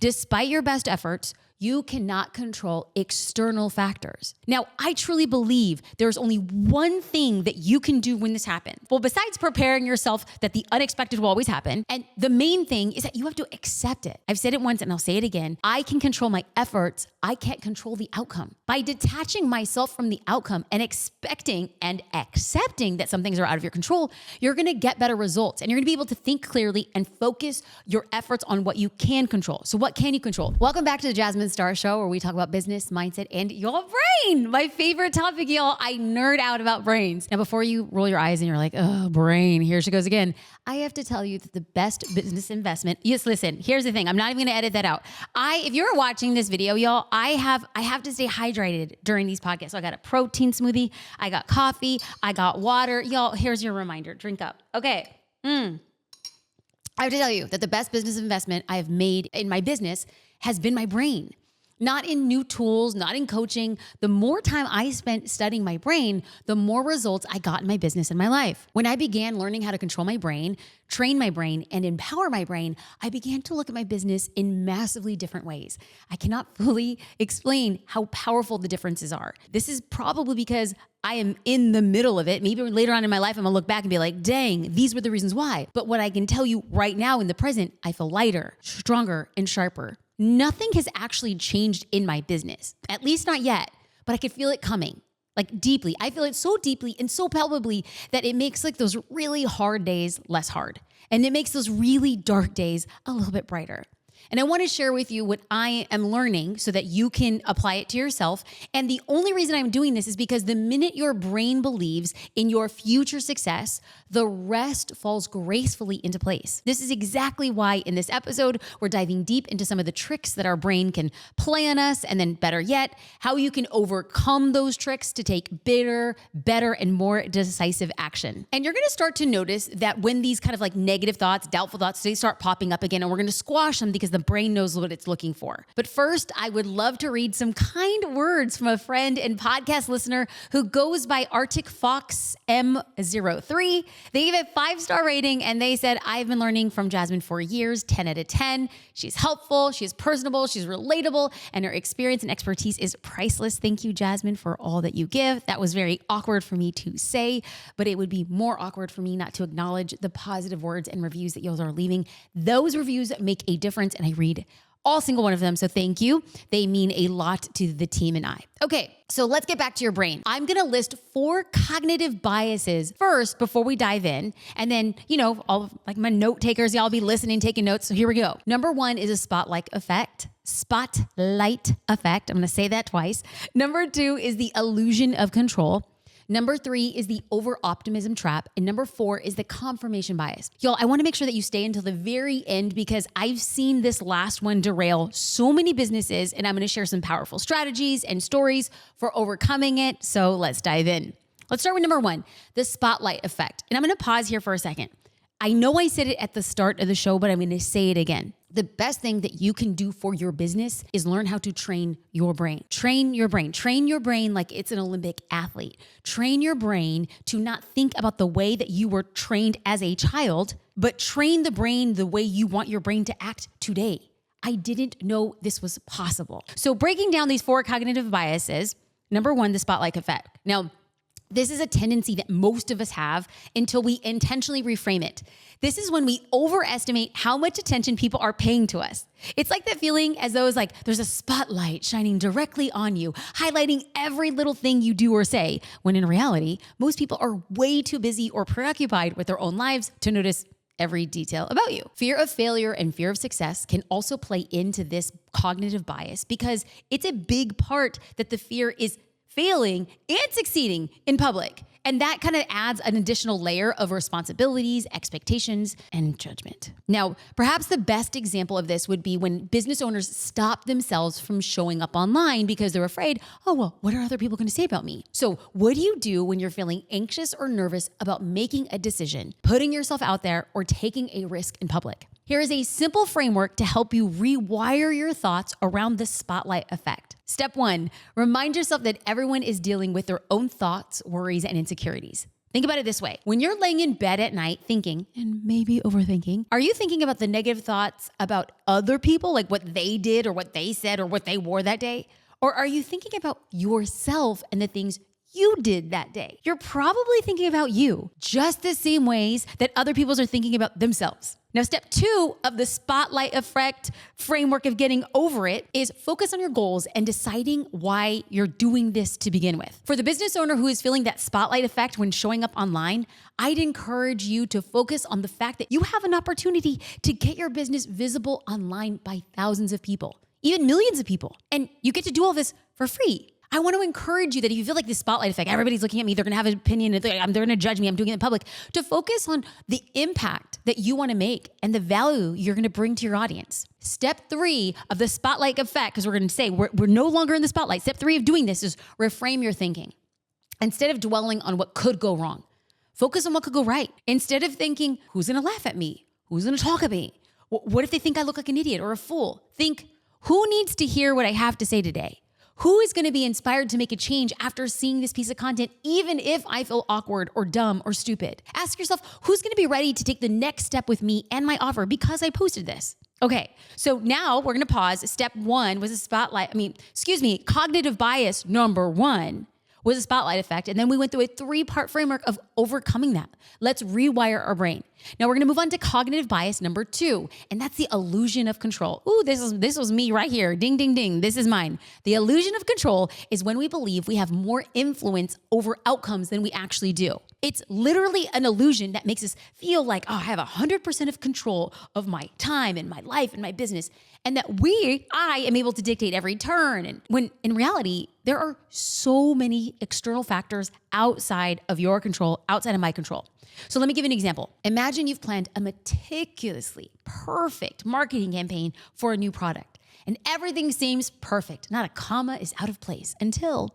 Despite your best efforts, you cannot control external factors. Now, I truly believe there's only one thing that you can do when this happens. Well, besides preparing yourself that the unexpected will always happen, and the main thing is that you have to accept it. I've said it once and I'll say it again. I can control my efforts. I can't control the outcome. By detaching myself from the outcome and expecting and accepting that some things are out of your control, you're gonna get better results and you're gonna be able to think clearly and focus your efforts on what you can control. So what can you control? Welcome back to the Jasmine Star Show, where we talk about business, mindset, and your brain. My favorite topic, y'all. I nerd out about brains. Now, before you roll your eyes and you're like, oh, brain, here she goes again. I have to tell you that the best business investment, yes, listen, here's the thing. I'm not even gonna edit that out. If you're watching this video, y'all, I have to stay hydrated during these podcasts. So I got a protein smoothie, I got coffee, I got water. Y'all, here's your reminder, drink up. Okay. I have to tell you that the best business investment I have made in my business has been my brain. Not in new tools, not in coaching. The more time I spent studying my brain, the more results I got in my business and my life. When I began learning how to control my brain, train my brain, and empower my brain, I began to look at my business in massively different ways. I cannot fully explain how powerful the differences are. This is probably because I am in the middle of it. Maybe later on in my life, I'm gonna look back and be like, dang, these were the reasons why. But what I can tell you right now in the present, I feel lighter, stronger, and sharper. Nothing has actually changed in my business, at least not yet, but I could feel it coming, like deeply. I feel it so deeply and so palpably that it makes like those really hard days less hard. And it makes those really dark days a little bit brighter. And I want to share with you what I am learning so that you can apply it to yourself. And the only reason I'm doing this is because the minute your brain believes in your future success, the rest falls gracefully into place. This is exactly why in this episode, we're diving deep into some of the tricks that our brain can play on us. And then better yet, how you can overcome those tricks to take bigger, better, and more decisive action. And you're going to start to notice that when these kind of like negative thoughts, doubtful thoughts, they start popping up again, and we're going to squash them because the brain knows what it's looking for. But first, I would love to read some kind words from a friend and podcast listener who goes by Arctic Fox M03. They gave it a 5-star rating and they said, I've been learning from Jasmine for years, 10 out of 10. She's helpful, she's personable, she's relatable, and her experience and expertise is priceless. Thank you, Jasmine, for all that you give. That was very awkward for me to say, but it would be more awkward for me not to acknowledge the positive words and reviews that you are leaving. Those reviews make a difference, and I read all single one of them. So thank you. They mean a lot to the team and I. Okay, so let's get back to your brain. I'm going to list 4 cognitive biases first before we dive in. And then, all of like my note takers, y'all be listening, taking notes. So here we go. Number 1 is a spotlight effect. Spotlight effect. I'm going to say that twice. Number 2 is the illusion of control. Number 3 is the over-optimism trap. And number 4 is the confirmation bias. Y'all, I want to make sure that you stay until the very end because I've seen this last one derail so many businesses, and I'm going to share some powerful strategies and stories for overcoming it. So let's dive in. Let's start with number 1, the spotlight effect. And I'm going to pause here for a second. I know I said it at the start of the show, but I'm going to say it again. The best thing that you can do for your business is learn how to train your brain. Train your brain. Train your brain like it's an Olympic athlete. Train your brain to not think about the way that you were trained as a child, but train the brain the way you want your brain to act today. I didn't know this was possible. So breaking down these 4 cognitive biases, number 1, the spotlight effect. Now, this is a tendency that most of us have until we intentionally reframe it. This is when we overestimate how much attention people are paying to us. It's like that feeling as though it's like there's a spotlight shining directly on you, highlighting every little thing you do or say, when in reality, most people are way too busy or preoccupied with their own lives to notice every detail about you. Fear of failure and fear of success can also play into this cognitive bias because it's a big part that the fear is failing and succeeding in public. And that kind of adds an additional layer of responsibilities, expectations, and judgment. Now, perhaps the best example of this would be when business owners stop themselves from showing up online because they're afraid, oh, well, what are other people going to say about me? So what do you do when you're feeling anxious or nervous about making a decision, putting yourself out there, or taking a risk in public? Here is a simple framework to help you rewire your thoughts around the spotlight effect. Step 1, remind yourself that everyone is dealing with their own thoughts, worries, and insecurities. Think about it this way. When you're laying in bed at night thinking, and maybe overthinking, are you thinking about the negative thoughts about other people, like what they did or what they said or what they wore that day? Or are you thinking about yourself and the things you did that day? You're probably thinking about you just the same ways that other people are thinking about themselves. Now, step 2 of the spotlight effect framework of getting over it is focus on your goals and deciding why you're doing this to begin with. For the business owner who is feeling that spotlight effect when showing up online, I'd encourage you to focus on the fact that you have an opportunity to get your business visible online by thousands of people, even millions of people. And you get to do all this for free. I want to encourage you that if you feel like this spotlight effect, everybody's looking at me, they're going to have an opinion, they're going to judge me, I'm doing it in public, to focus on the impact that you want to make and the value you're going to bring to your audience. Step 3 of the spotlight effect, because we're going to say we're no longer in the spotlight. Step 3 of doing this is reframe your thinking. Instead of dwelling on what could go wrong, focus on what could go right. Instead of thinking, who's going to laugh at me? Who's going to talk at me? What if they think I look like an idiot or a fool? Think, who needs to hear what I have to say today? Who is going to be inspired to make a change after seeing this piece of content, even if I feel awkward or dumb or stupid? Ask yourself, who's going to be ready to take the next step with me and my offer because I posted this? Okay, so now we're going to pause. Step 1 was cognitive bias number 1 was a spotlight effect. And then we went through a 3-part framework of overcoming that. Let's rewire our brain. Now we're going to move on to cognitive bias number 2, and that's the illusion of control. Ooh, this was me right here. Ding, ding, ding. This is mine. The illusion of control is when we believe we have more influence over outcomes than we actually do. It's literally an illusion that makes us feel like, oh, I have 100% of control of my time and my life and my business, and that I am able to dictate every turn. And when in reality, there are so many external factors outside of your control, outside of my control. So let me give you an example. Imagine you've planned a meticulously perfect marketing campaign for a new product, and everything seems perfect. Not a comma is out of place until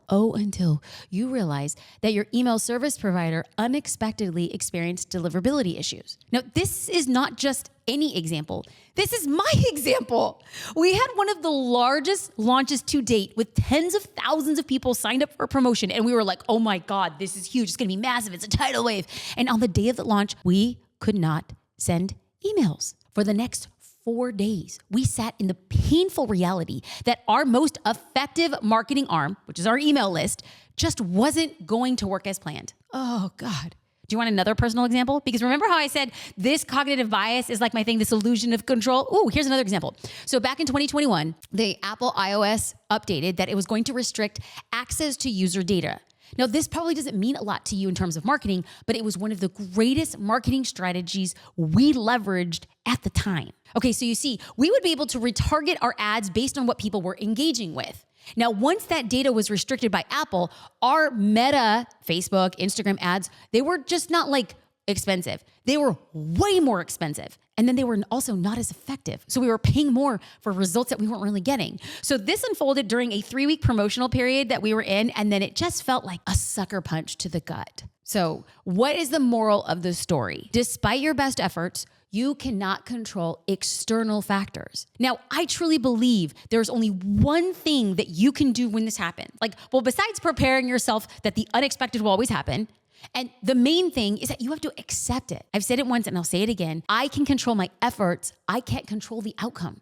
you realize that your email service provider unexpectedly experienced deliverability issues. Now, this is not just any example. This is my example. We had one of the largest launches to date with tens of thousands of people signed up for a promotion. And we were like, oh my God, this is huge. It's going to be massive. It's a tidal wave. And on the day of the launch, we could not send emails. For the next 4 days, we sat in the painful reality that our most effective marketing arm, which is our email list, just wasn't going to work as planned. Oh God. Do you want another personal example? Because remember how I said this cognitive bias is like my thing, this illusion of control? Ooh, here's another example. So back in 2021, the Apple iOS updated that it was going to restrict access to user data. Now, this probably doesn't mean a lot to you in terms of marketing, but it was one of the greatest marketing strategies we leveraged at the time. Okay, so you see, we would be able to retarget our ads based on what people were engaging with. Now, once that data was restricted by Apple, our Meta, Facebook, Instagram ads, they were just not like expensive. They were way more expensive. And then they were also not as effective. So we were paying more for results that we weren't really getting. So this unfolded during a 3-week promotional period that we were in, and then it just felt like a sucker punch to the gut. So what is the moral of the story? Despite your best efforts, you cannot control external factors. Now, I truly believe there's only one thing that you can do when this happens. Besides preparing yourself that the unexpected will always happen, and the main thing is that you have to accept it. I've said it once and I'll say it again. I can control my efforts. I can't control the outcome.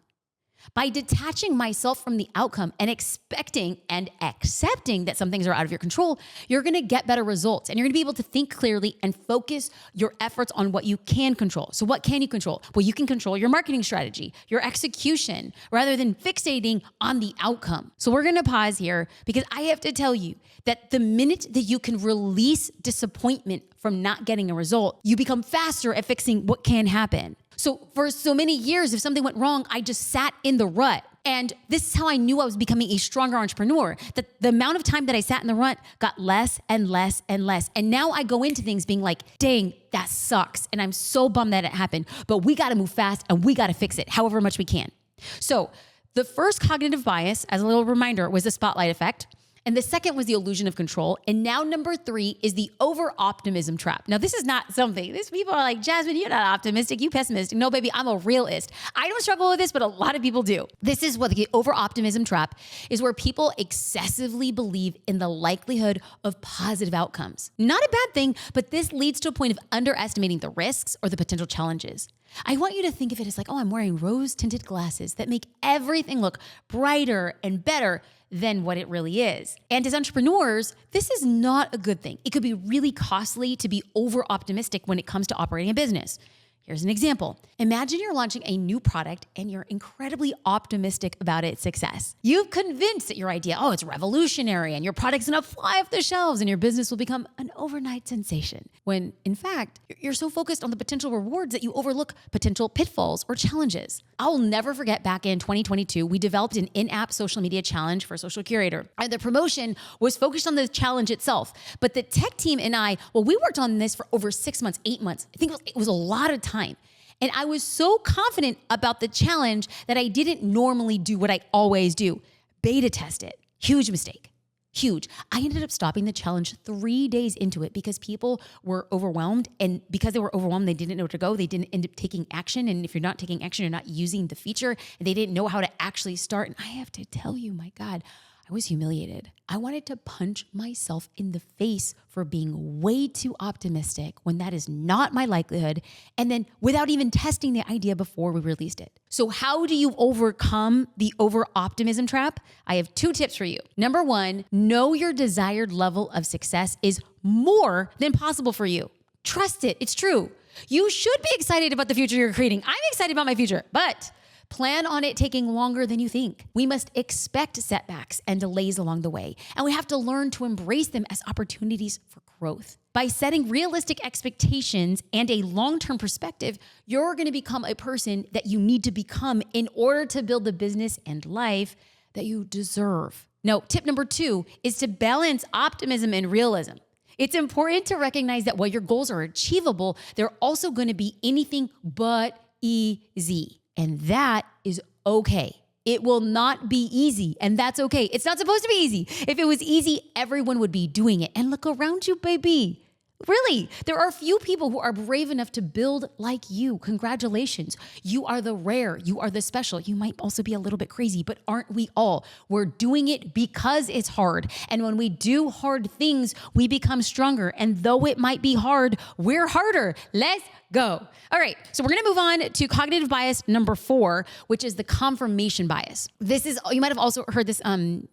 By detaching myself from the outcome and expecting and accepting that some things are out of your control, you're going to get better results, and you're going to be able to think clearly and focus your efforts on what you can control. So what can you control? Well, you can control your marketing strategy, your execution, rather than fixating on the outcome. So we're going to pause here because I have to tell you that the minute that you can release disappointment from not getting a result, you become faster at fixing what can happen. So for so many years, if something went wrong, I just sat in the rut. And this is how I knew I was becoming a stronger entrepreneur, that the amount of time that I sat in the rut got less and less and less. And now I go into things being like, dang, that sucks. And I'm so bummed that it happened, but we got to move fast and we got to fix it however much we can. So the first cognitive bias, as a little reminder, was the spotlight effect. And the second was the illusion of control. And now number 3 is the over-optimism trap. Now, this is not something, these people are like, Jasmine, you're not optimistic, you pessimistic. No, baby, I'm a realist. I don't struggle with this, but a lot of people do. This is what the over-optimism trap is, where people excessively believe in the likelihood of positive outcomes. Not a bad thing, but this leads to a point of underestimating the risks or the potential challenges. I want you to think of it as like, oh, I'm wearing rose-tinted glasses that make everything look brighter and better than what it really is. And as entrepreneurs, this is not a good thing. It could be really costly to be over-optimistic when it comes to operating a business. Here's an example. Imagine you're launching a new product and you're incredibly optimistic about its success. You've convinced that your idea, it's revolutionary and your product's gonna fly off the shelves and your business will become an overnight sensation. When in fact, you're so focused on the potential rewards that you overlook potential pitfalls or challenges. I'll never forget back in 2022, we developed an in-app social media challenge for Social Curator. And the promotion was focused on the challenge itself. But the tech team and I, we worked on this for over 6 months, 8 months. I think it was a lot of time. And I was so confident about the challenge that I didn't normally do what I always do, beta test it. Huge mistake. Huge. I ended up stopping the challenge 3 days into it because people were overwhelmed. And because they were overwhelmed, they didn't know where to go. They didn't end up taking action. And if you're not taking action, you're not using the feature. And they didn't know how to actually start. And I have to tell you, my God, I was humiliated. I wanted to punch myself in the face for being way too optimistic when that is not my likelihood, and then without even testing the idea before we released it. So how do you overcome the over-optimism trap? I have 2 tips for you. Number 1, know your desired level of success is more than possible for you. Trust it. It's true. You should be excited about the future you're creating. I'm excited about my future, but plan on it taking longer than you think. We must expect setbacks and delays along the way, and we have to learn to embrace them as opportunities for growth. By setting realistic expectations and a long-term perspective, you're going to become a person that you need to become in order to build the business and life that you deserve. Now, tip number 2 is to balance optimism and realism. It's important to recognize that while your goals are achievable, they're also going to be anything but easy. And that is okay. It will not be easy, and that's okay. It's not supposed to be easy. If it was easy, everyone would be doing it. And look around you, baby. Really, there are few people who are brave enough to build like you. Congratulations. You are the rare. You are the special. You might also be a little bit crazy, but aren't we all? We're doing it because it's hard. And when we do hard things, we become stronger. And though it might be hard, we're harder. Let's go. All right, so we're gonna move on to cognitive bias number 4, which is the confirmation bias. This is, you might have also heard this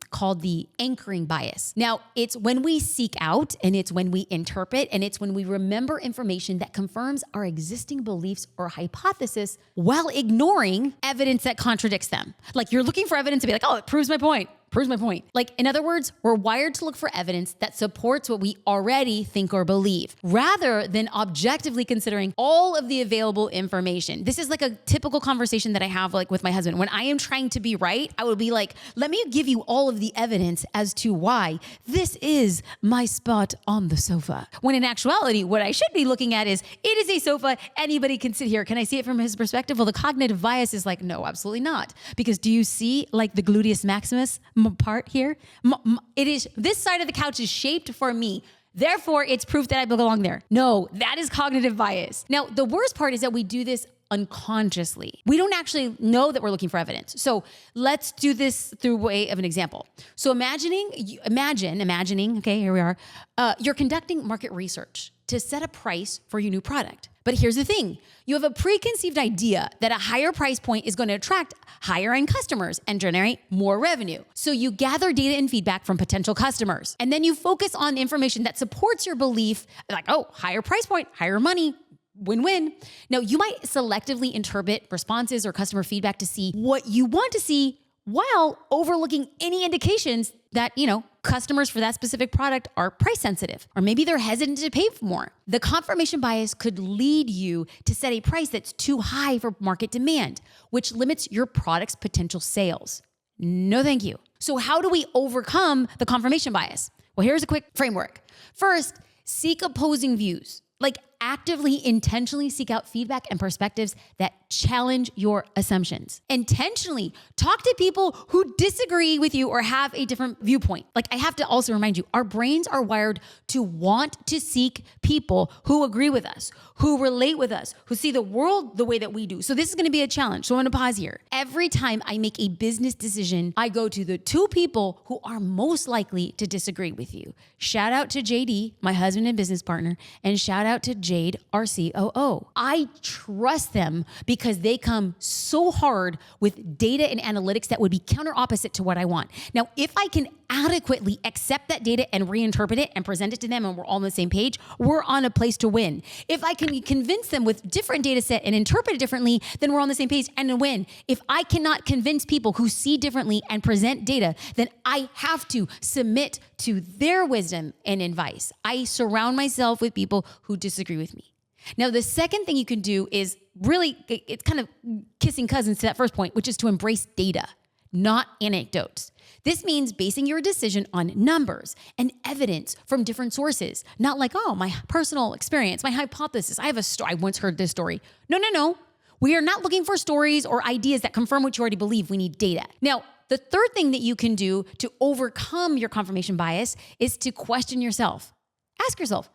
called the anchoring bias. Now, it's when we seek out, and it's when we interpret, and it's when we remember information that confirms our existing beliefs or hypothesis while ignoring evidence that contradicts them. Like you're looking for evidence to be like, oh, it proves my point. Like, in other words, we're wired to look for evidence that supports what we already think or believe, rather than objectively considering all of the available information. This is like a typical conversation that I have like with my husband. When I am trying to be right, I would be like, let me give you all of the evidence as to why this is my spot on the sofa. When in actuality, what I should be looking at is, it is a sofa, anybody can sit here. Can I see it from his perspective? Well, the cognitive bias is like, no, absolutely not. Because do you see like the gluteus maximus part here? It is, this side of the couch is shaped for me. Therefore, it's proof that I belong there. No, that is cognitive bias. Now, the worst part is that we do this unconsciously. We don't actually know that we're looking for evidence. So let's do this through way of an example. So imagining, okay, here we are. You're conducting market research to set a price for your new product. But here's the thing. You have a preconceived idea that a higher price point is going to attract higher end customers and generate more revenue. So you gather data and feedback from potential customers. And then you focus on information that supports your belief, like, oh, higher price point, higher money, win-win. Now, you might selectively interpret responses or customer feedback to see what you want to see while overlooking any indications that, customers for that specific product are price sensitive, or maybe they're hesitant to pay for more. The confirmation bias could lead you to set a price that's too high for market demand, which limits your product's potential sales. No, thank you. So how do we overcome the confirmation bias? Well, here's a quick framework. First, seek opposing views. Like actively, intentionally seek out feedback and perspectives that challenge your assumptions. Intentionally talk to people who disagree with you or have a different viewpoint. Like, I have to also remind you, our brains are wired to want to seek people who agree with us, who relate with us, who see the world the way that we do. So this is going to be a challenge. So I'm going to pause here. Every time I make a business decision, I go to the two people who are most likely to disagree with you. Shout out to JD, my husband and business partner, and shout out to Jade, our COO. I trust them because they come so hard with data and analytics that would be counter opposite to what I want. Now, if I can adequately accept that data and reinterpret it and present it to them and we're all on the same page, we're on a place to win. If I can convince them with different data set and interpret it differently, then we're on the same page and a win. If I cannot convince people who see differently and present data, then I have to submit to their wisdom and advice. I surround myself with people who disagree with me. Now, the second thing you can do is really, it's kind of kissing cousins to that first point, which is to embrace data, not anecdotes. This means basing your decision on numbers and evidence from different sources, not like, oh, my personal experience, my hypothesis. I have a story. I once heard this story. No. We are not looking for stories or ideas that confirm what you already believe. We need data. Now, the third thing that you can do to overcome your confirmation bias is to question yourself. Ask yourself,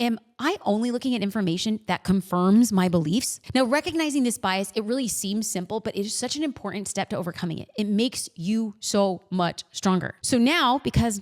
am I only looking at information that confirms my beliefs? Now, recognizing this bias, it really seems simple, but it is such an important step to overcoming it. It makes you so much stronger. So now, because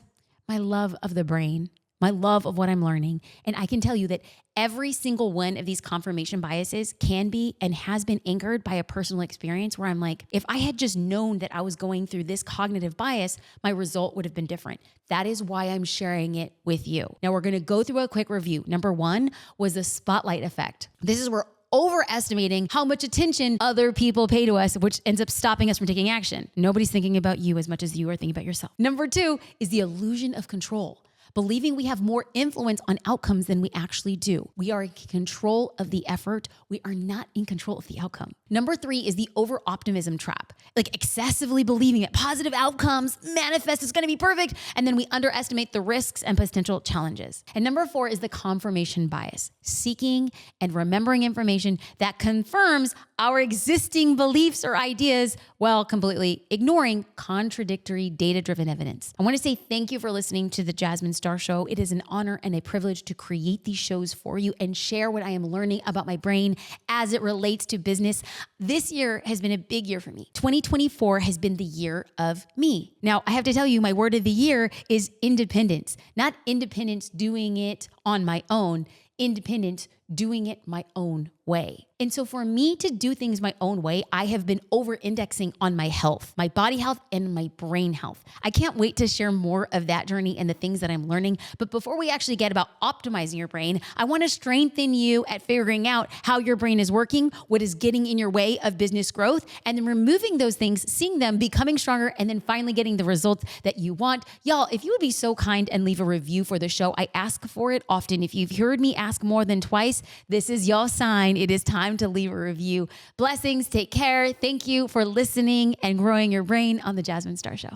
my love of the brain, my love of what I'm learning, and I can tell you that every single one of these confirmation biases can be and has been anchored by a personal experience where I'm like, if I had just known that I was going through this cognitive bias, my result would have been different. That is why I'm sharing it with you. Now we're going to go through a quick review. Number one was the spotlight effect. This is where overestimating how much attention other people pay to us, which ends up stopping us from taking action. Nobody's thinking about you as much as you are thinking about yourself. Number two is the illusion of control. Believing we have more influence on outcomes than we actually do. We are in control of the effort. We are not in control of the outcome. Number three is the over-optimism trap. Like excessively believing that positive outcomes manifest is going to be perfect, and then we underestimate the risks and potential challenges. And number four is the confirmation bias. Seeking and remembering information that confirms our existing beliefs or ideas while completely ignoring contradictory data-driven evidence. I want to say thank you for listening to the Jasmine Star Show. It is an honor and a privilege to create these shows for you and share what I am learning about my brain as it relates to business. This year has been a big year for me. 2024 has been the year of me. Now, I have to tell you, my word of the year is independence. Not independence doing it on my own, independence doing it my own way. And so for me to do things my own way, I have been over-indexing on my health, my body health and my brain health. I can't wait to share more of that journey and the things that I'm learning. But before we actually get about optimizing your brain, I want to strengthen you at figuring out how your brain is working, what is getting in your way of business growth, and then removing those things, seeing them, becoming stronger, and then finally getting the results that you want. Y'all, if you would be so kind and leave a review for the show, I ask for it often. If you've heard me ask more than twice, this is your sign. It is time to leave a review. Blessings. Take care. Thank you for listening and growing your brain on the Jasmine Star Show.